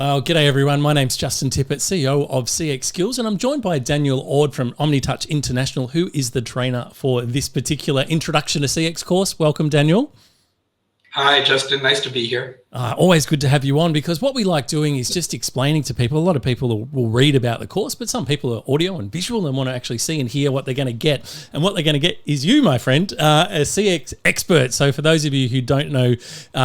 Well, g'day everyone. My name's Justin Tippett, CEO of CX Skills, and I'm joined by Daniel Ord from OmniTouch International, who is the trainer for this particular Introduction to CX course. Welcome, Daniel. Hi, Justin. Nice to be here. Always good to have you on, because what we like doing is just explaining to people. A lot of people will read about the course, but some people are audio and visual and want to actually see and hear what they're going to get. And what they're going to get is you, my friend, a CX expert. So for those of you who don't know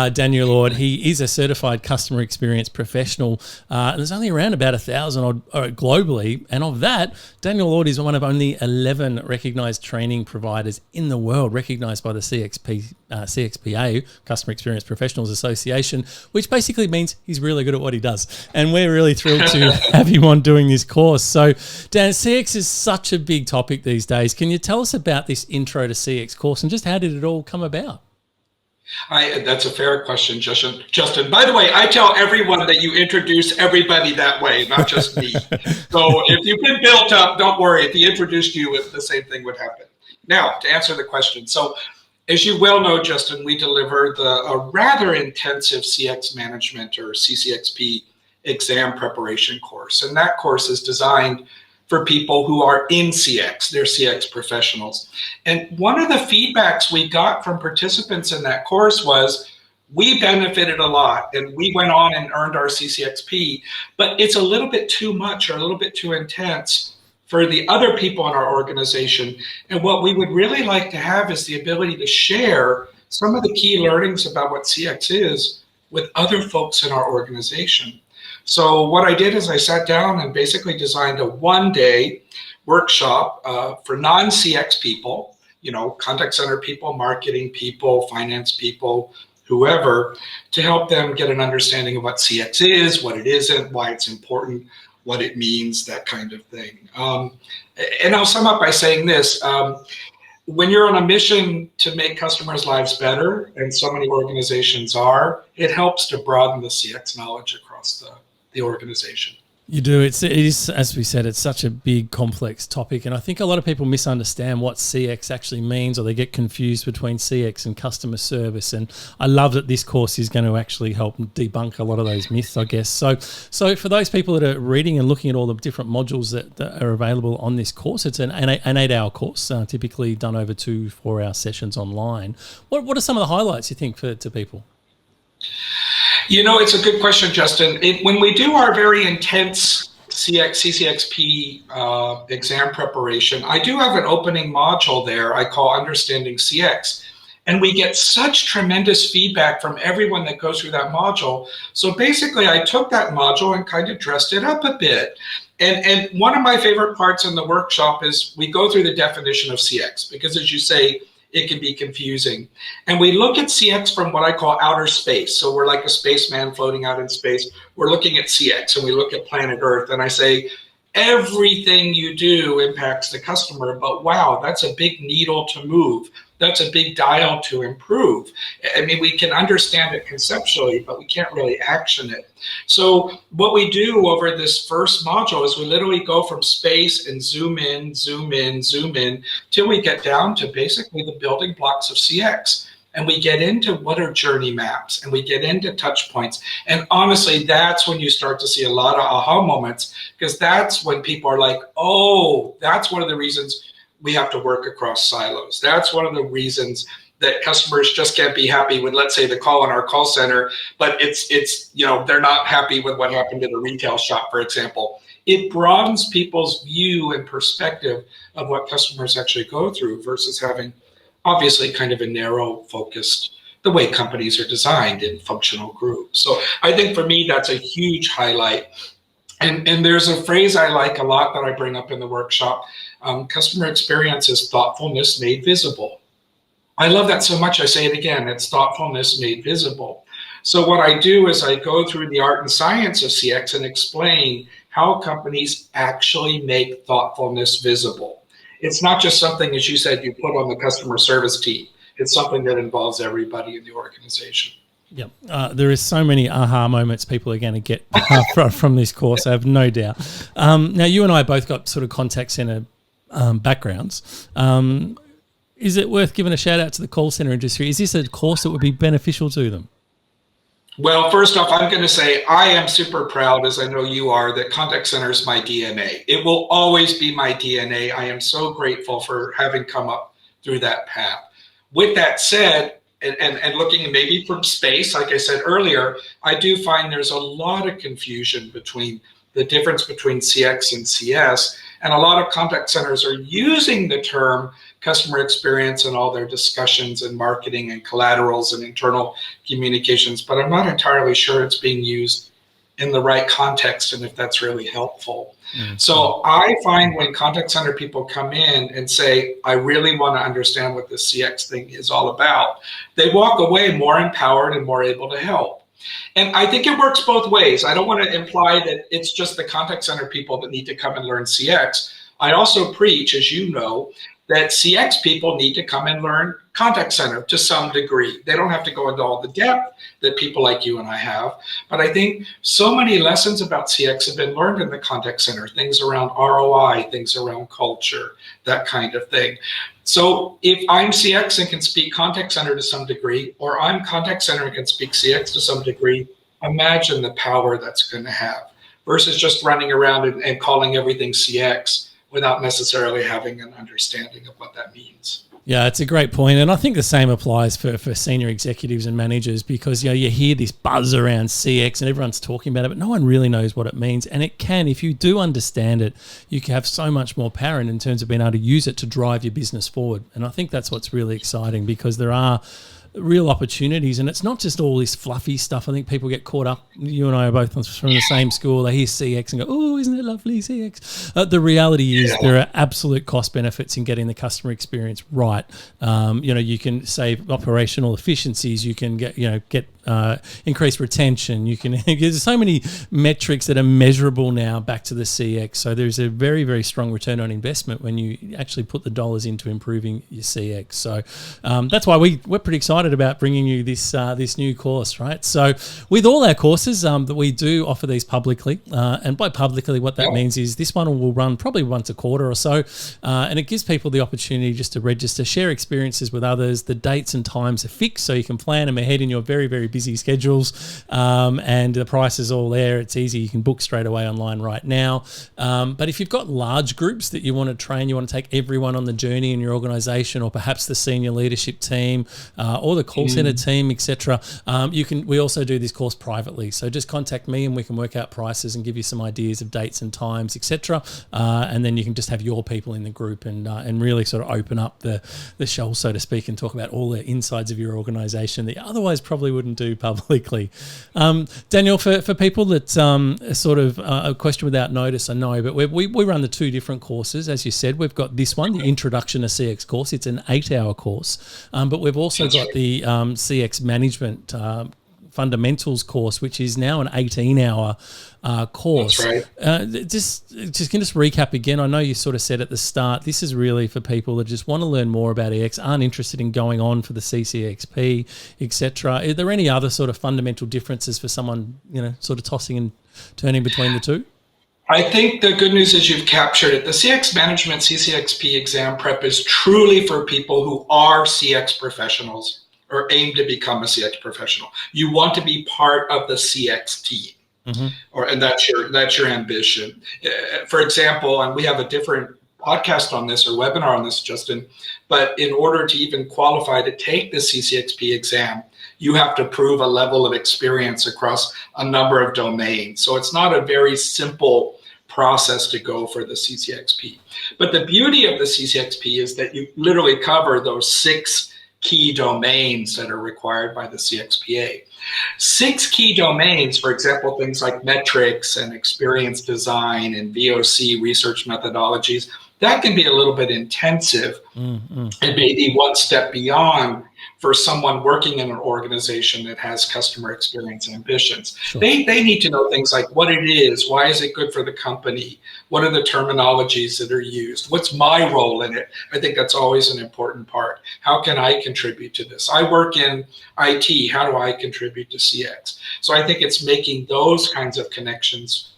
Daniel Ord, he is a certified customer experience professional. And there's only around about 1,000 odd globally. And of that, Daniel Ord is one of only 11 recognised training providers in the world, recognised by the CXPA, Customer Experience Professionals Association, which basically means he's really good at what he does. And we're really thrilled to have him on doing this course. So, Dan, CX is such a big topic these days. Can you tell us about this Intro to CX course and just how did it all come about? That's a fair question, Justin. By the way, I tell everyone that you introduce everybody that way, not just me. So if you've been built up, don't worry. If he introduced you, the same thing would happen. Now, to answer the question. So, as you well know, Justin, we deliver a rather intensive CX management or CCXP exam preparation course. And that course is designed for people who are in CX, they're CX professionals. And one of the feedbacks we got from participants in that course was, we benefited a lot and we went on and earned our CCXP, but it's a little bit too much or a little bit too intense for the other people in our organization. And what we would really like to have is the ability to share some of the key learnings about what CX is with other folks in our organization. So what I did is I sat down and basically designed a one-day workshop for non-CX people, contact center people, marketing people, finance people, whoever, to help them get an understanding of what CX is, what it isn't, why it's important, what it means, that kind of thing. And I'll sum up by saying this. When you're on a mission to make customers' lives better, and so many organizations are, it helps to broaden the CX knowledge across the organization. You do. It is, as we said, it's such a big, complex topic. And I think a lot of people misunderstand what CX actually means, or they get confused between CX and customer service. And I love that this course is going to actually help debunk a lot of those myths, I guess. So for those people that are reading and looking at all the different modules that are available on this course, it's an 8-hour course, typically done over 2-4-hour sessions online. What are some of the highlights you think to people? It's a good question, Justin. When we do our very intense CCXP exam preparation, I do have an opening module there I call Understanding CX. And we get such tremendous feedback from everyone that goes through that module. So basically, I took that module and kind of dressed it up a bit. And one of my favorite parts in the workshop is we go through the definition of CX, because as you say, it can be confusing. And we look at CX from what I call outer space. So we're like a spaceman floating out in space. We're looking at CX and we look at planet Earth. And I say, everything you do impacts the customer, but wow, that's a big needle to move. That's a big dial to improve. I mean, we can understand it conceptually, but we can't really action it. So what we do over this first module is we literally go from space and zoom in, zoom in, zoom in, till we get down to basically the building blocks of CX. And we get into what are journey maps, and we get into touch points. And honestly, that's when you start to see a lot of aha moments, because that's when people are like, oh, that's one of the reasons we have to work across silos. That's one of the reasons that customers just can't be happy with, let's say, the call in our call center, but it's they're not happy with what happened to the retail shop, for example. It broadens people's view and perspective of what customers actually go through versus having obviously kind of a narrow focused, the way companies are designed in functional groups. So I think for me, that's a huge highlight. And there's a phrase I like a lot that I bring up in the workshop. Customer experience is thoughtfulness made visible. I love that so much, I say it again, it's thoughtfulness made visible. So what I do is I go through the art and science of CX and explain how companies actually make thoughtfulness visible. It's not just something, as you said, you put on the customer service team. It's something that involves everybody in the organization. Yep. There is so many aha moments people are going to get from this course, I have no doubt. Now, you and I both got sort of contact center backgrounds. Is it worth giving a shout out to the call center industry? Is this a course that would be beneficial to them? Well, first off, I'm going to say I am super proud, as I know you are, that contact center is my DNA. It will always be my DNA. I am so grateful for having come up through that path. With that said, and looking maybe from space, like I said earlier, I do find there's a lot of confusion between the difference between CX and CS. And a lot of contact centers are using the term customer experience in all their discussions and marketing and collaterals and internal communications, but I'm not entirely sure it's being used in the right context and if that's really helpful. Mm-hmm. So I find when contact center people come in and say, I really want to understand what this CX thing is all about, they walk away more empowered and more able to help. And I think it works both ways. I don't want to imply that it's just the contact center people that need to come and learn CX. I also preach, as you know, that CX people need to come and learn contact center to some degree. They don't have to go into all the depth that people like you and I have, but I think so many lessons about CX have been learned in the contact center, things around ROI, things around culture, that kind of thing. So if I'm CX and can speak contact center to some degree, or I'm contact center and can speak CX to some degree, imagine the power that's going to have versus just running around and calling everything CX without necessarily having an understanding of what that means. Yeah, it's a great point. And I think the same applies for senior executives and managers because, you hear this buzz around CX and everyone's talking about it, but no one really knows what it means. And it can, if you do understand it, you can have so much more power in terms of being able to use it to drive your business forward. And I think that's what's really exciting because there are real opportunities, and it's not just all this fluffy stuff. I think people get caught up. You and I are both from the same school. They hear CX and go, "Oh, isn't it lovely, CX?" The reality is there are absolute cost benefits in getting the customer experience right. You can save operational efficiencies. You can get increased retention. You can there's so many metrics that are measurable now back to the CX. So there's a very, very strong return on investment when you actually put the dollars into improving your CX. So that's why we're pretty excited about bringing you this new course, right? So with all our courses that we do offer these publicly, and by publicly what that means is this one will run probably once a quarter or so, and it gives people the opportunity just to register, share experiences with others. The dates and times are fixed, so you can plan them ahead in your very, very busy schedules, and the price is all there. It's easy. You can book straight away online right now. But if you've got large groups that you want to train, you want to take everyone on the journey in your organization, or perhaps the senior leadership team, or the call center team, etc. We also do this course privately. So just contact me and we can work out prices and give you some ideas of dates and times, etc. And then you can just have your people in the group and really sort of open up the show, so to speak, and talk about all the insides of your organization that you otherwise probably wouldn't do publicly. Daniel, for people that sort of a question without notice, I know, but we run the two different courses. As you said, we've got this one, the Introduction to CX course. It's an 8-hour course, but we've also got the CX Management Fundamentals course, which is now an 18-hour course. That's right. Just recap again. I know you sort of said at the start, this is really for people that just want to learn more about EX, aren't interested in going on for the CCXP, etc. Are there any other sort of fundamental differences for someone, sort of tossing and turning between the two? I think the good news is you've captured it. The CX Management CCXP exam prep is truly for people who are CX professionals or aim to become a CX professional. You want to be part of the CX team. Mm-hmm. And that's your ambition. For example, and we have a different podcast on this or webinar on this, Justin, but in order to even qualify to take the CCXP exam, you have to prove a level of experience across a number of domains. So it's not a very simple process to go for the CCXP. But the beauty of the CCXP is that you literally cover those 6 key domains that are required by the CXPA. 6 key domains, for example, things like metrics and experience design and VOC research methodologies, that can be a little bit intensive and maybe one step beyond for someone working in an organization that has customer experience ambitions. Sure. They need to know things like what it is, why is it good for the company, what are the terminologies that are used, what's my role in it. I think that's always an important part. How can I contribute to this? I work in IT, how do I contribute to CX? So I think it's making those kinds of connections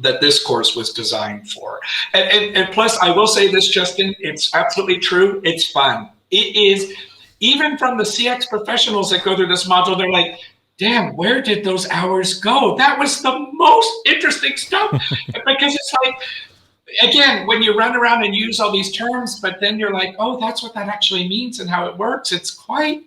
that this course was designed for. And plus, I will say this, Justin, it's absolutely true, it's fun. It is. Even from the CX professionals that go through this module, they're like, damn, where did those hours go? That was the most interesting stuff. Because it's like, again, when you run around and use all these terms, but then you're like, oh, that's what that actually means and how it works. It's quite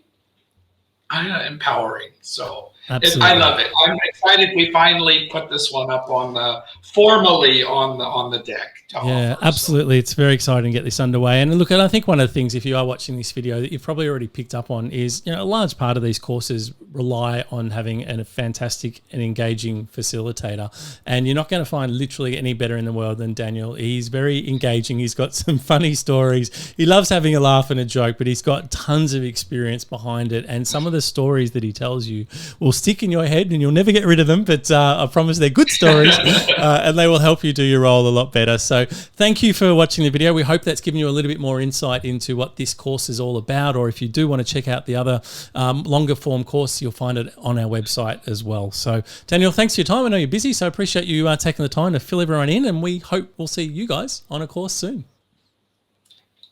empowering. So I love it. I'm excited we finally put this one up on the formally on the deck. Yeah, absolutely. It's very exciting to get this underway. And look, I think one of the things, if you are watching this video, that you've probably already picked up on is, a large part of these courses rely on having a fantastic and engaging facilitator. And you're not going to find literally any better in the world than Daniel. He's very engaging. He's got some funny stories. He loves having a laugh and a joke, but he's got tons of experience behind it. And some of the stories that he tells you will stick in your head and you'll never get rid of them. But I promise they're good stories and they will help you do your role a lot better. So thank you for watching the video. We hope that's given you a little bit more insight into what this course is all about, or if you do want to check out the other longer form course, you'll find it on our website as well. So Daniel, thanks for your time. I know you're busy, so I appreciate you taking the time to fill everyone in, and we hope we'll see you guys on a course soon.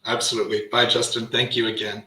Absolutely. Bye, Justin. Thank you again.